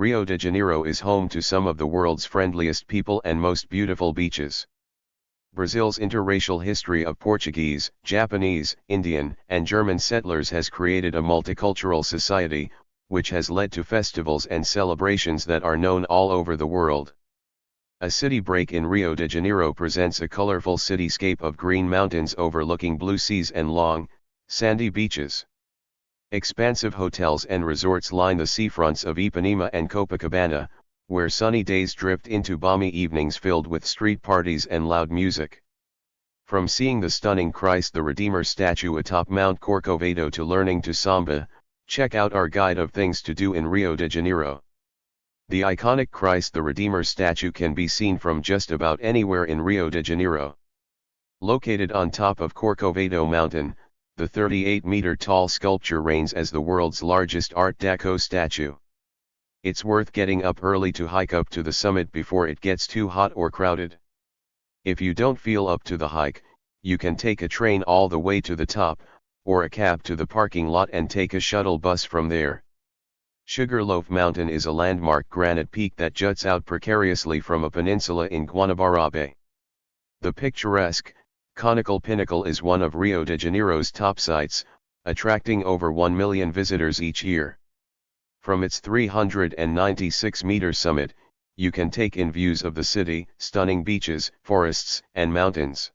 Rio de Janeiro is home to some of the world's friendliest people and most beautiful beaches. Brazil's interracial history of Portuguese, Japanese, Indian, and German settlers has created a multicultural society, which has led to festivals and celebrations that are known all over the world. A city break in Rio de Janeiro presents a colorful cityscape of green mountains overlooking blue seas and long, sandy beaches. Expansive hotels and resorts line the seafronts of Ipanema and Copacabana, where sunny days drift into balmy evenings filled with street parties and loud music. From seeing the stunning Christ the Redeemer statue atop Mount Corcovado to learning to samba, check out our guide of things to do in Rio de Janeiro. The iconic Christ the Redeemer statue can be seen from just about anywhere in Rio de Janeiro. Located on top of Corcovado Mountain, the 38-meter-tall sculpture reigns as the world's largest Art Deco statue. It's worth getting up early to hike up to the summit before it gets too hot or crowded. If you don't feel up to the hike, you can take a train all the way to the top, or a cab to the parking lot and take a shuttle bus from there. Sugar Loaf Mountain is a landmark granite peak that juts out precariously from a peninsula in Guanabara Bay. The picturesque, conical pinnacle is one of Rio de Janeiro's top sites, attracting over 1 million visitors each year. From its 396-meter summit, you can take in views of the city, stunning beaches, forests, and mountains.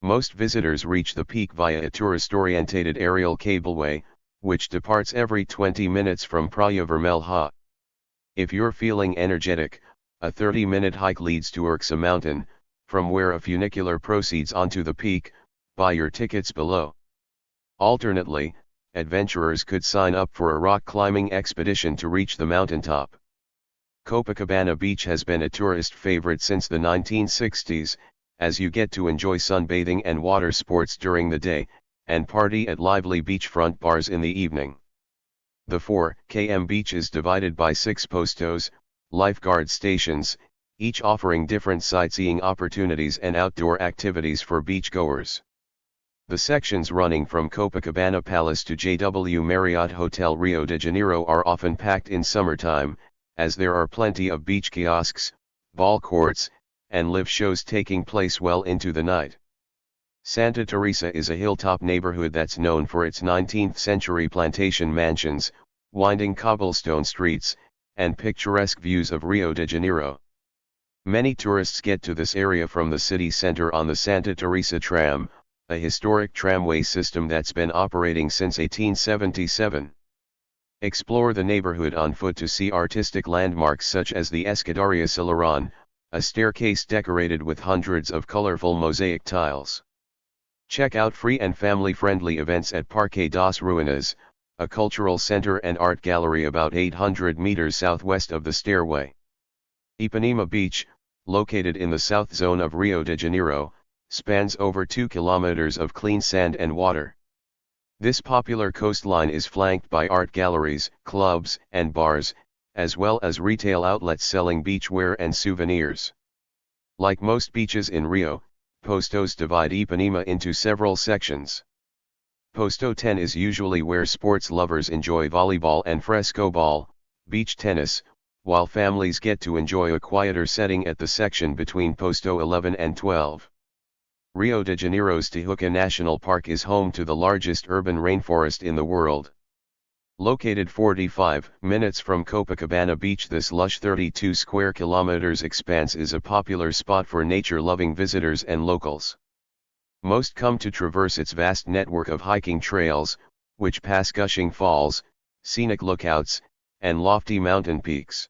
Most visitors reach the peak via a tourist-oriented aerial cableway, which departs every 20 minutes from Praia Vermelha. If you're feeling energetic, a 30-minute hike leads to Urca Mountain, from where a funicular proceeds onto the peak. Buy your tickets below. Alternately, adventurers could sign up for a rock climbing expedition to reach the mountaintop. Copacabana Beach has been a tourist favorite since the 1960s, as you get to enjoy sunbathing and water sports during the day, and party at lively beachfront bars in the evening. The 4 km beach is divided by 6 postos, lifeguard stations, each offering different sightseeing opportunities and outdoor activities for beachgoers. The sections running from Copacabana Palace to JW Marriott Hotel Rio de Janeiro are often packed in summertime, as there are plenty of beach kiosks, ball courts, and live shows taking place well into the night. Santa Teresa is a hilltop neighborhood that's known for its 19th-century plantation mansions, winding cobblestone streets, and picturesque views of Rio de Janeiro. Many tourists get to this area from the city center on the Santa Teresa tram, a historic tramway system that's been operating since 1877. Explore the neighborhood on foot to see artistic landmarks such as the Escadaria Cilaron, a staircase decorated with hundreds of colorful mosaic tiles. Check out free and family-friendly events at Parque das Ruínas, a cultural center and art gallery about 800 meters southwest of the stairway. Ipanema Beach, located in the south zone of Rio de Janeiro, spans over 2 kilometers of clean sand and water. This popular coastline is flanked by art galleries, clubs, and bars, as well as retail outlets selling beachwear and souvenirs. Like most beaches in Rio, postos divide Ipanema into several sections. Posto 10 is usually where sports lovers enjoy volleyball and frescoball, beach tennis, while families get to enjoy a quieter setting at the section between Posto 11 and 12. Rio de Janeiro's Tijuca National Park is home to the largest urban rainforest in the world. Located 45 minutes from Copacabana Beach, this lush 32 square kilometers expanse is a popular spot for nature-loving visitors and locals. Most come to traverse its vast network of hiking trails, which pass gushing falls, scenic lookouts, and lofty mountain peaks.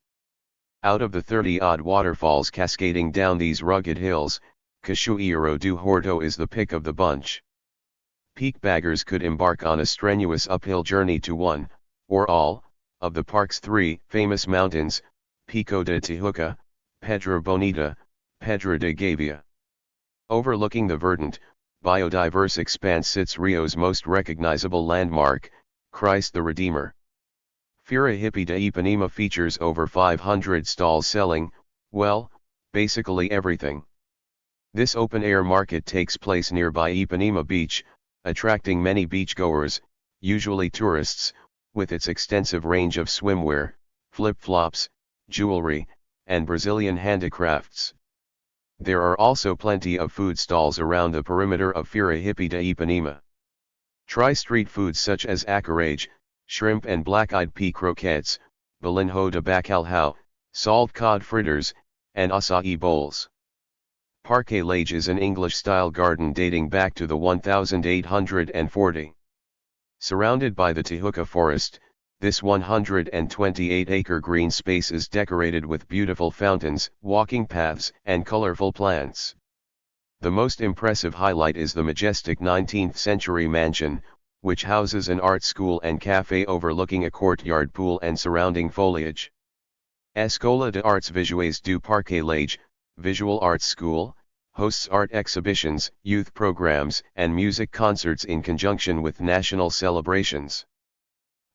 Out of the 30-odd waterfalls cascading down these rugged hills, Cachoeiro do Horto is the pick of the bunch. Peak baggers could embark on a strenuous uphill journey to one, or all, of the park's 3 famous mountains, Pico de Tijuca, Pedra Bonita, Pedra de Gavia. Overlooking the verdant, biodiverse expanse sits Rio's most recognizable landmark, Christ the Redeemer. Feira Hippie de Ipanema features over 500 stalls selling, well, basically everything. This open-air market takes place nearby Ipanema Beach, attracting many beachgoers, usually tourists, with its extensive range of swimwear, flip-flops, jewelry, and Brazilian handicrafts. There are also plenty of food stalls around the perimeter of Feira Hippie de Ipanema. Try street foods such as acarajé, shrimp and black-eyed pea croquettes, bolinho de bacalhau, salt cod fritters, and acai bowls. Parque Lage is an English-style garden dating back to the 1840. Surrounded by the Tijuca forest, this 128-acre green space is decorated with beautiful fountains, walking paths, and colorful plants. The most impressive highlight is the majestic 19th-century mansion, which houses an art school and cafe overlooking a courtyard pool and surrounding foliage. Escola de Artes Visuais do Parque Lage, Visual Arts School, hosts art exhibitions, youth programs, and music concerts in conjunction with national celebrations.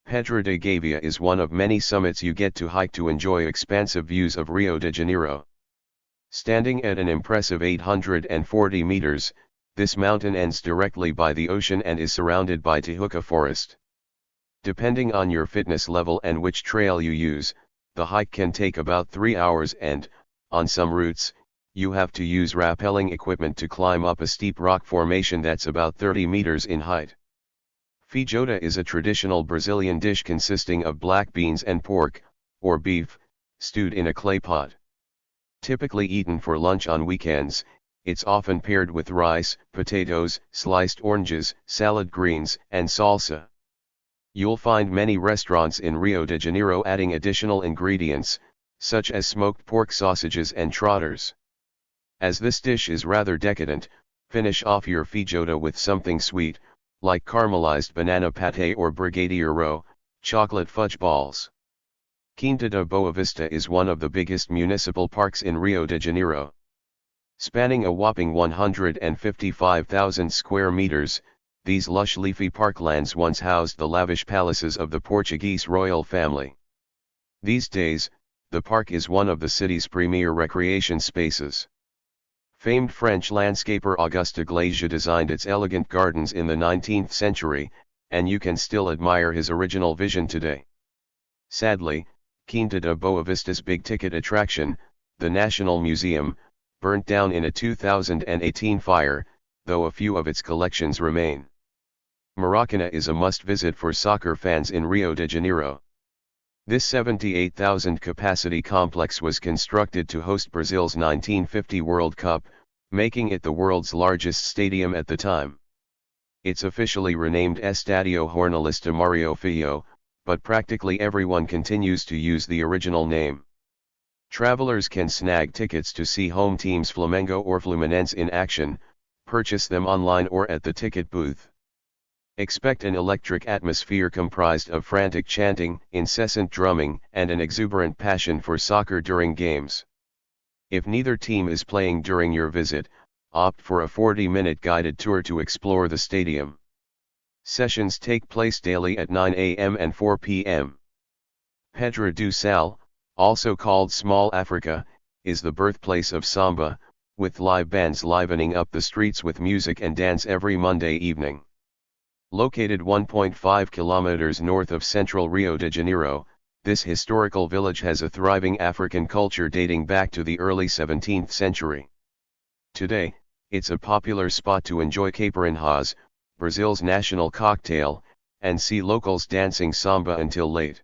Pedra de Gavia is one of many summits you get to hike to enjoy expansive views of Rio de Janeiro. Standing at an impressive 840 meters, this mountain ends directly by the ocean and is surrounded by Tijuca forest. Depending on your fitness level and which trail you use, the hike can take about 3 hours and, on some routes, you have to use rappelling equipment to climb up a steep rock formation that's about 30 meters in height. Feijoada is a traditional Brazilian dish consisting of black beans and pork, or beef, stewed in a clay pot. Typically eaten for lunch on weekends, it's often paired with rice, potatoes, sliced oranges, salad greens, and salsa. You'll find many restaurants in Rio de Janeiro adding additional ingredients, such as smoked pork sausages and trotters. As this dish is rather decadent, finish off your feijoada with something sweet, like caramelized banana pate or brigadeiro, chocolate fudge balls. Quinta da Boa Vista is one of the biggest municipal parks in Rio de Janeiro. Spanning a whopping 155,000 square meters, these lush leafy parklands once housed the lavish palaces of the Portuguese royal family. These days, the park is one of the city's premier recreation spaces. Famed French landscaper Auguste Glazier designed its elegant gardens in the 19th century, and you can still admire his original vision today. Sadly, Quinta da Boa Vista's big-ticket attraction, the National Museum, burnt down in a 2018 fire, though a few of its collections remain. Maracanã is a must-visit for soccer fans in Rio de Janeiro. This 78,000 capacity complex was constructed to host Brazil's 1950 World Cup, making it the world's largest stadium at the time. It's officially renamed Estádio Jornalista Mario Filho, but practically everyone continues to use the original name. Travelers can snag tickets to see home teams Flamengo or Fluminense in action, purchase them online or at the ticket booth. Expect an electric atmosphere comprised of frantic chanting, incessant drumming, and an exuberant passion for soccer during games. If neither team is playing during your visit, opt for a 40-minute guided tour to explore the stadium. Sessions take place daily at 9 a.m. and 4 p.m. Pedra do Sal, also called Small Africa, is the birthplace of samba, with live bands livening up the streets with music and dance every Monday evening. Located 1.5 kilometers north of central Rio de Janeiro, this historical village has a thriving African culture dating back to the early 17th century. Today, it's a popular spot to enjoy caipirinhas, Brazil's national cocktail, and see locals dancing samba until late.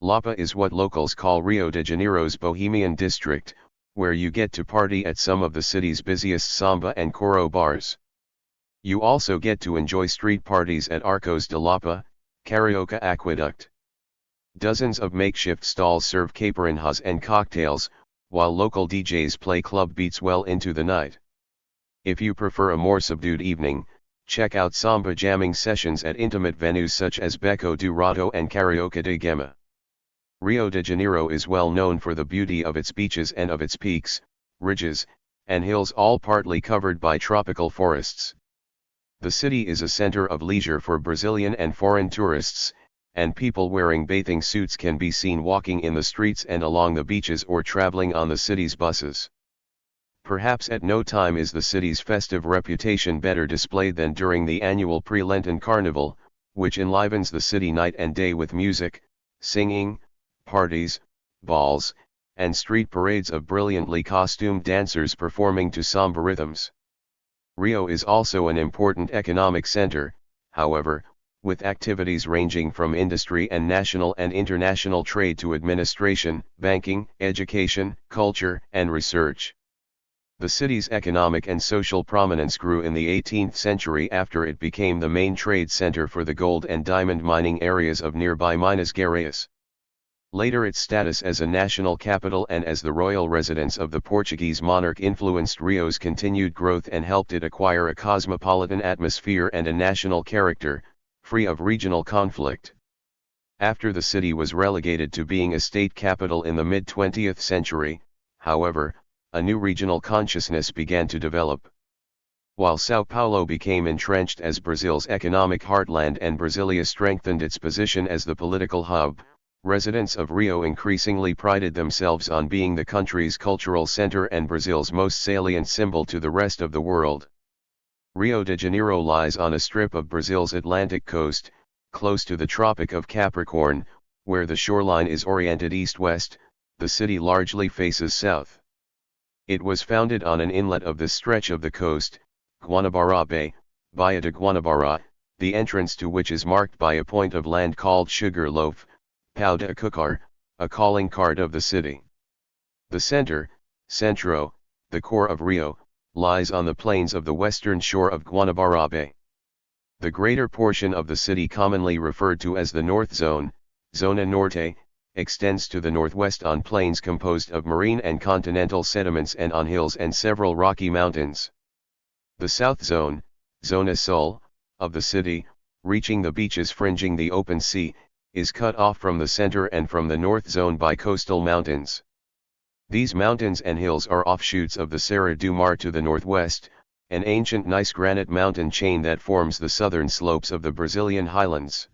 Lapa is what locals call Rio de Janeiro's Bohemian district, where you get to party at some of the city's busiest samba and choro bars. You also get to enjoy street parties at Arcos de Lapa, Carioca Aqueduct. Dozens of makeshift stalls serve caipirinhas and cocktails, while local DJs play club beats well into the night. If you prefer a more subdued evening, check out samba jamming sessions at intimate venues such as Beco do Rato and Carioca de Gema. Rio de Janeiro is well known for the beauty of its beaches and of its peaks, ridges, and hills, all partly covered by tropical forests. The city is a center of leisure for Brazilian and foreign tourists, and people wearing bathing suits can be seen walking in the streets and along the beaches or traveling on the city's buses. Perhaps at no time is the city's festive reputation better displayed than during the annual pre-Lenten Carnival, which enlivens the city night and day with music, singing, parties, balls, and street parades of brilliantly costumed dancers performing to samba rhythms. Rio is also an important economic center, however, with activities ranging from industry and national and international trade to administration, banking, education, culture, and research. The city's economic and social prominence grew in the 18th century after it became the main trade center for the gold and diamond mining areas of nearby Minas Gerais. Later, its status as a national capital and as the royal residence of the Portuguese monarch influenced Rio's continued growth and helped it acquire a cosmopolitan atmosphere and a national character, free of regional conflict. After the city was relegated to being a state capital in the mid-20th century, however, a new regional consciousness began to develop. While São Paulo became entrenched as Brazil's economic heartland and Brasilia strengthened its position as the political hub, residents of Rio increasingly prided themselves on being the country's cultural center and Brazil's most salient symbol to the rest of the world. Rio de Janeiro lies on a strip of Brazil's Atlantic coast, close to the Tropic of Capricorn, where the shoreline is oriented east-west. The city largely faces south. It was founded on an inlet of this stretch of the coast, Guanabara Bay, Baía de Guanabara, the entrance to which is marked by a point of land called Sugar Loaf, Pão de Açúcar, a calling card of the city. The center, Centro, the core of Rio, lies on the plains of the western shore of Guanabara Bay. The greater portion of the city, commonly referred to as the North Zone, Zona Norte, extends to the northwest on plains composed of marine and continental sediments and on hills and several rocky mountains. The South Zone, Zona Sul, of the city, reaching the beaches fringing the open sea, is cut off from the center and from the North Zone by coastal mountains. These mountains and hills are offshoots of the Serra do Mar to the northwest, an ancient gneiss granite mountain chain that forms the southern slopes of the Brazilian highlands.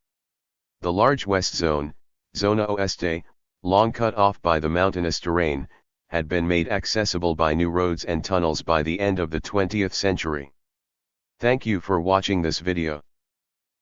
The large West Zone, Zona Oeste, long cut off by the mountainous terrain, had been made accessible by new roads and tunnels by the end of the 20th century. Thank you for watching this video.